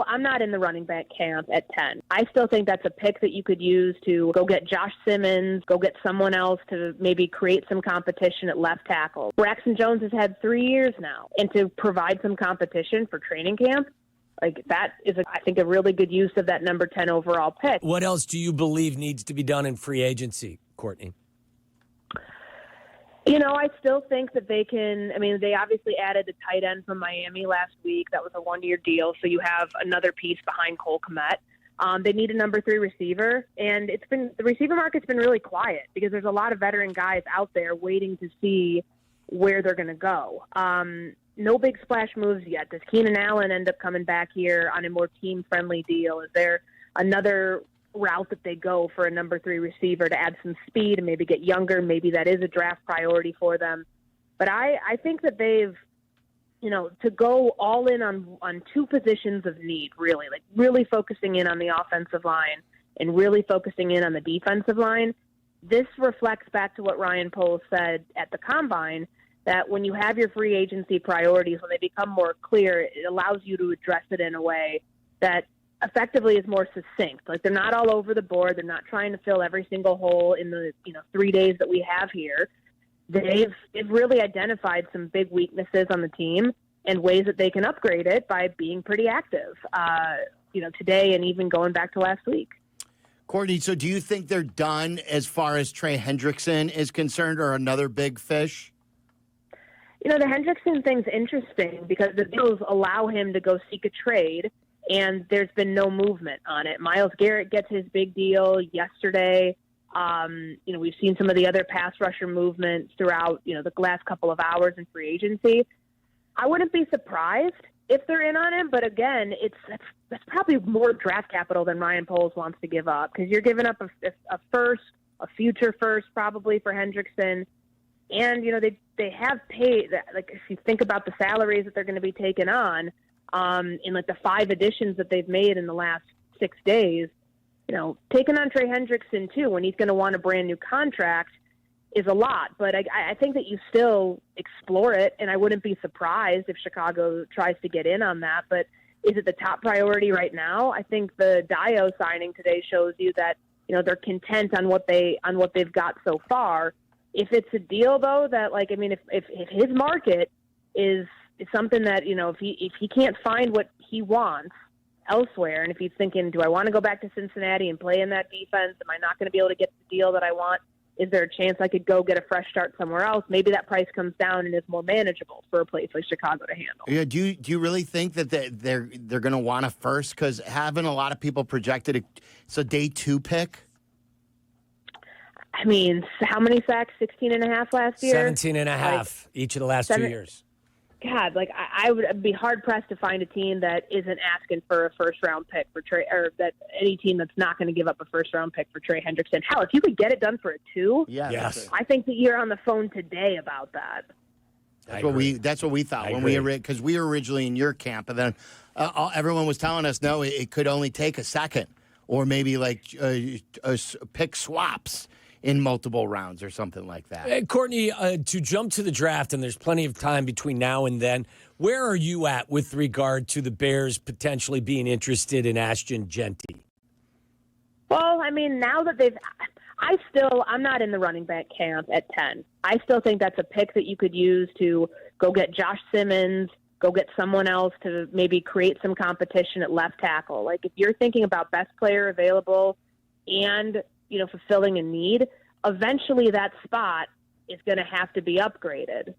I'm not in the running back camp at 10. I still think that's a pick that you could use to go get Josh Simmons, go get someone else to maybe create some competition at left tackle. Braxton Jones has had 3 years now, and to provide some competition for training camp, like that is, I think, a really good use of that number 10 overall pick. What else do you believe needs to be done in free agency, Courtney? I still think that they can. I mean, they obviously added the tight end from Miami last week. That was a one-year deal, so you have another piece behind Cole Kmet. They need a number 3 receiver, and the receiver market's been really quiet because there's a lot of veteran guys out there waiting to see where they're going to go. No big splash moves yet. Does Keenan Allen end up coming back here on a more team-friendly deal? Is there another route that they go for a number 3 receiver to add some speed and maybe get younger? Maybe that is a draft priority for them. But I think that they've, to go all in on 2 positions of need, really, like really focusing in on the offensive line and really focusing in on the defensive line. This reflects back to what Ryan Poles said at the Combine, that when you have your free agency priorities, when they become more clear, it allows you to address it in a way that effectively is more succinct. Like, they're not all over the board. They're not trying to fill every single hole in the 3 days that we have here. They've really identified some big weaknesses on the team and ways that they can upgrade it by being pretty active, today and even going back to last week. Courtney, so do you think they're done as far as Trey Hendrickson is concerned, or another big fish? The Hendrickson thing's interesting because the Bills allow him to go seek a trade, and there's been no movement on it. Myles Garrett gets his big deal yesterday. We've seen some of the other pass rusher movements throughout, the last couple of hours in free agency. I wouldn't be surprised if they're in on him, but again, that's probably more draft capital than Ryan Poles wants to give up, because you're giving up a first, a future first probably for Hendrickson. And, they have paid, like, if you think about the salaries that they're going to be taking on, in like the 5 additions that they've made in the last 6 days, taking on Trey Hendrickson too, when he's going to want a brand new contract, is a lot. But I think that you still explore it, and I wouldn't be surprised if Chicago tries to get in on that. But is it the top priority right now? I think the Dio signing today shows you that, they're content on what they've got so far. If it's a deal, though, that, like, I mean, if his market is something that, if he can't find what he wants elsewhere, and if he's thinking, do I want to go back to Cincinnati and play in that defense? Am I not going to be able to get the deal that I want? Is there a chance I could go get a fresh start somewhere else? Maybe that price comes down and is more manageable for a place like Chicago to handle. Yeah, do you really think that they're going to want a first? Because having a lot of people projected it's a day 2 pick. I mean, how many sacks? 16.5 last year? 17.5 each of the last 2 years. God, like, I would be hard-pressed to find a team that isn't asking for a first-round pick for Trey, or that any team that's not going to give up a first-round pick for Trey Hendrickson. Hell, if you could get it done for a 2, yes. I think that you're on the phone today about that. That's what we thought because we were originally in your camp, and then everyone was telling us, no, it could only take a second, or maybe like pick swaps in multiple rounds or something like that. Hey, Courtney, to jump to the draft, and there's plenty of time between now and then, where are you at with regard to the Bears potentially being interested in Ashton Jeanty? Well, I mean, now that I'm not in the running back camp at 10. I still think that's a pick that you could use to go get Josh Simmons, go get someone else to maybe create some competition at left tackle. Like, if you're thinking about best player available and fulfilling a need, eventually that spot is going to have to be upgraded.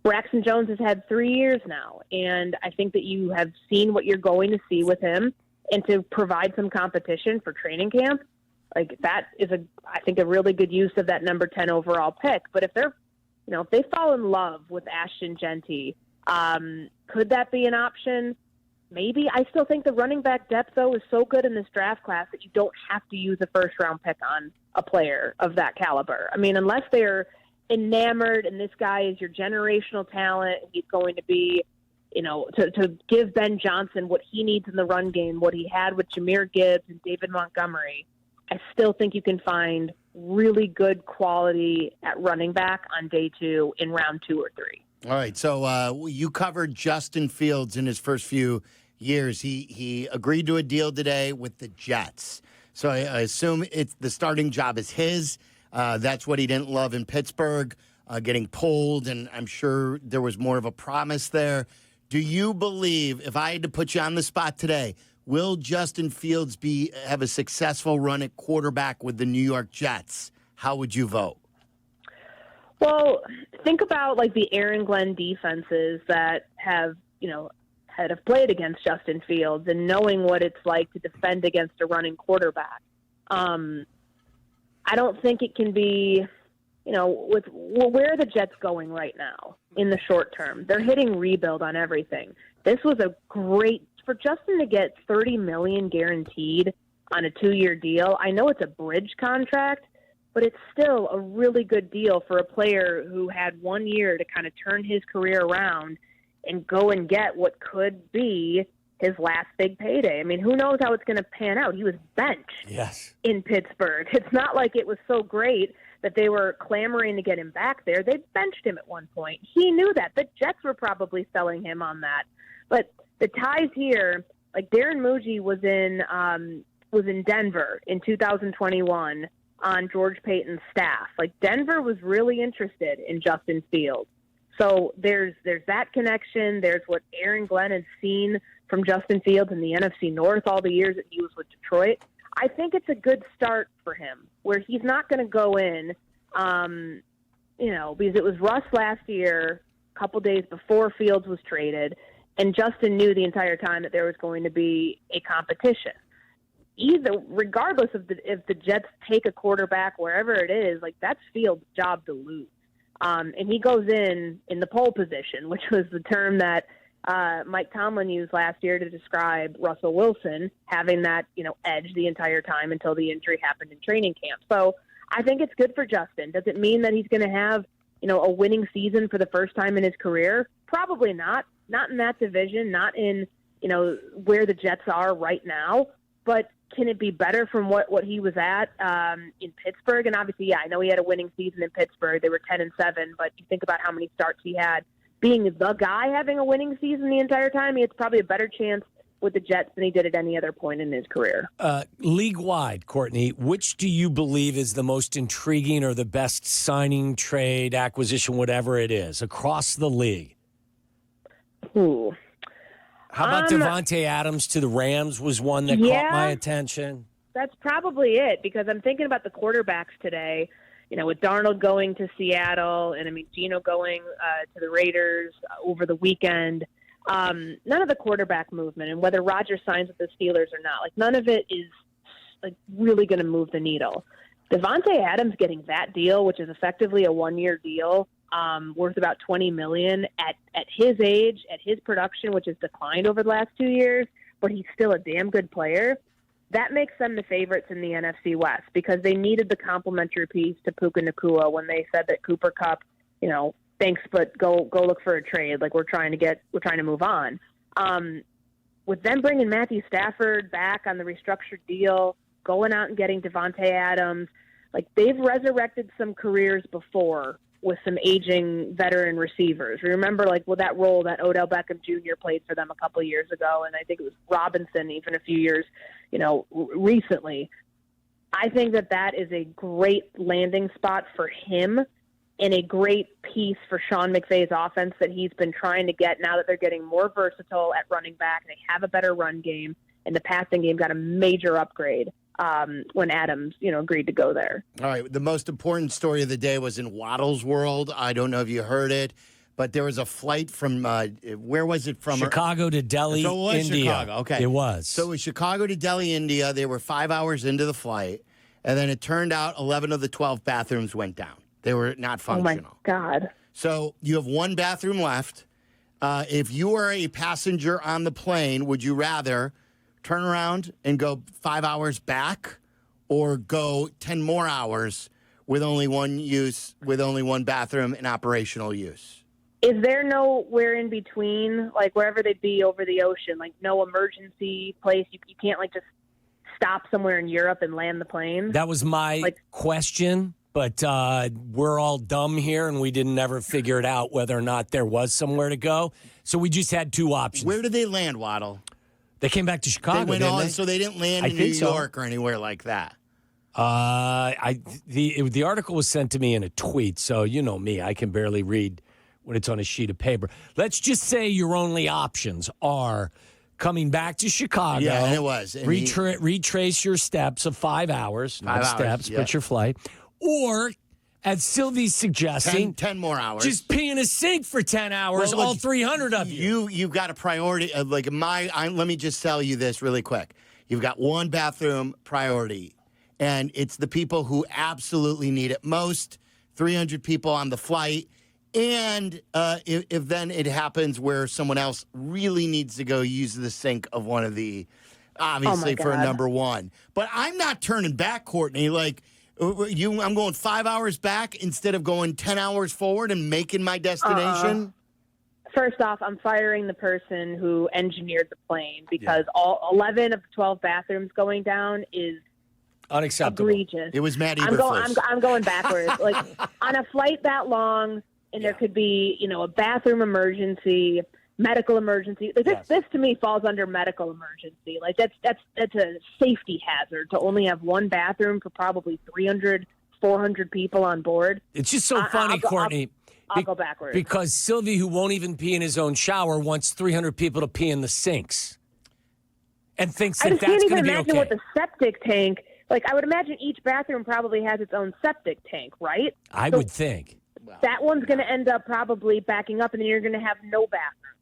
Braxton Jones has had 3 years now, and I think that you have seen what you're going to see with him, and to provide some competition for training camp, like, that is I think a really good use of that number 10 overall pick. But if if they fall in love with Ashton Jeanty, could that be an option? Maybe. I still think the running back depth, though, is so good in this draft class that you don't have to use a first-round pick on a player of that caliber. I mean, unless they're enamored and this guy is your generational talent, and he's going to be, to give Ben Johnson what he needs in the run game, what he had with Jahmyr Gibbs and David Montgomery, I still think you can find really good quality at running back on day 2 in round 2 or 3. All right, so you covered Justin Fields in his first few years. He agreed to a deal today with the Jets. So I assume the starting job is his. That's what he didn't love in Pittsburgh, getting pulled, and I'm sure there was more of a promise there. Do you believe, if I had to put you on the spot today, will Justin Fields have a successful run at quarterback with the New York Jets? How would you vote? Well, think about like the Aaron Glenn defenses that have played against Justin Fields and knowing what it's like to defend against a running quarterback. I don't think it can be, with where are the Jets going right now in the short term? They're hitting rebuild on everything. This was a great for Justin to get $30 million guaranteed on a 2-year deal. I know it's a bridge contract, but it's still a really good deal for a player who had 1 year to kind of turn his career around and go and get what could be his last big payday. I mean, who knows how it's going to pan out? He was benched in Pittsburgh. It's not like it was so great that they were clamoring to get him back there. They benched him at one point. He knew that. The Jets were probably selling him on that. But the ties here, like Darren Muji was in Denver in 2021 on George Payton's staff. Like Denver was really interested in Justin Fields. So there's that connection. There's what Aaron Glenn has seen from Justin Fields in the NFC North all the years that he was with Detroit. I think it's a good start for him where he's not going to go in, because it was Russ last year, a couple days before Fields was traded, and Justin knew the entire time that there was going to be a competition. Regardless of if the Jets take a quarterback wherever it is, like that's Fields' job to lose. And he goes in the pole position, which was the term that Mike Tomlin used last year to describe Russell Wilson having that, edge the entire time until the injury happened in training camp. So I think it's good for Justin. Does it mean that he's going to have, a winning season for the first time in his career? Probably not. Not in that division, not in, where the Jets are right now. But can it be better from what he was at in Pittsburgh? And obviously, I know he had a winning season in Pittsburgh. They were 10-7, but you think about how many starts he had. Being the guy having a winning season the entire time, he has probably a better chance with the Jets than he did at any other point in his career. League-wide, Courtney, which do you believe is the most intriguing or the best signing, trade, acquisition, whatever it is, across the league? Ooh. How about Devontae Adams to the Rams was one that caught my attention? That's probably it, because I'm thinking about the quarterbacks today, with Darnold going to Seattle and, Geno going to the Raiders over the weekend. None of the quarterback movement and whether Rodgers signs with the Steelers or not, none of it is really going to move the needle. Devontae Adams getting that deal, which is effectively a 1-year deal, worth about $20 million at his age, at his production, which has declined over the last 2 years, but he's still a damn good player. That makes them the favorites in the NFC West because they needed the complementary piece to Puka Nacua when they said that Cooper Kupp, thanks, but go look for a trade. We're trying to move on. With them bringing Matthew Stafford back on the restructured deal, going out and getting Devontae Adams, they've resurrected some careers before with some aging veteran receivers. Remember, that role that Odell Beckham Jr. played for them a couple of years ago, and I think it was Robinson even a few years, recently. I think that is a great landing spot for him and a great piece for Sean McVay's offense that he's been trying to get now that they're getting more versatile at running back. They have a better run game, and the passing game got a major upgrade when Adams, agreed to go there. All right. The most important story of the day was in Waddle's world. I don't know if you heard it, but there was a flight from, where was it from? Chicago to Delhi, so it was India. Chicago. Okay. It was. So it was Chicago to Delhi, India. They were 5 hours into the flight, and then it turned out 11 of the 12 bathrooms went down. They were not functional. Oh, my God. So you have one bathroom left. If you are a passenger on the plane, would you rather turn around and go 5 hours back or go 10 more hours with only one bathroom in operational use? Is there nowhere in between, wherever they'd be over the ocean, no emergency place? You can't, just stop somewhere in Europe and land the plane? That was my question. But we're all dumb here, and we didn't ever figure it out whether or not there was somewhere to go. So we just had two options. Where did they land, Waddle? They came back to Chicago. They went on, so they didn't land in New York or anywhere like that. The article was sent to me in a tweet, so you know me, I can barely read when it's on a sheet of paper. Let's just say your only options are coming back to Chicago. Yeah, and it was. And retrace your steps of 5 hours. Not steps, yeah. but your flight. Or, as Sylvie's suggesting, 10 more hours. Just pee in a sink for 10 hours, well, look, all 300 of you. You've got a priority. Let me just tell you this really quick. You've got one bathroom priority, and it's the people who absolutely need it most, 300 people on the flight. And if then it happens where someone else really needs to go use the sink of one of the, obviously for number one. But I'm not turning back, Courtney. I'm going 5 hours back instead of going 10 hours forward and making my destination. First off, I'm firing the person who engineered the plane because all 11 of the 12 bathrooms going down is unacceptable. Egregious. It was Matt Eberflus. I'm going backwards. On a flight that long, and there could be, a bathroom emergency, medical emergency. This to me falls under medical emergency. That's a safety hazard to only have one bathroom for probably 300, 400 people on board. It's just so funny, Courtney. I'll go backwards. Because Silvy, who won't even pee in his own shower, wants 300 people to pee in the sinks. And thinks that's going to be okay. I can't even imagine what the septic tank, I would imagine each bathroom probably has its own septic tank, right? I would think. That one's going to end up probably backing up, and then you're going to have no bathroom.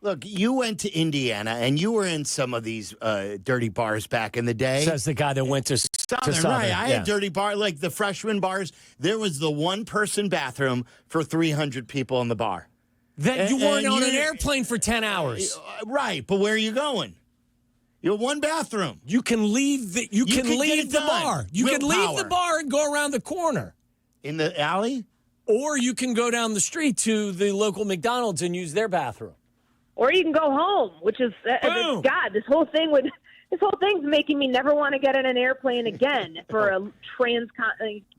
Look, you went to Indiana, and you were in some of these dirty bars back in the day. Says the guy that went to Southern. Right, I had dirty bar, like the freshman bars. There was the one-person bathroom for 300 people in the bar. You weren't on an airplane for 10 hours. Right, but where are you going? You have one bathroom. You can leave the bar. You can leave the bar and go around the corner. In the alley? Oh, Or you can go down the street to the local McDonald's and use their bathroom. Or you can go home, which is God. This whole thing's making me never want to get on an airplane again for a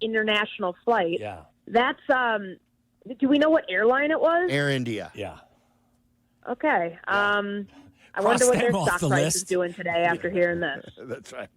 international flight. Yeah, that's. Do we know what airline it was? Air India. Yeah. Okay. I wonder what their stock price is doing today after hearing this. That's right.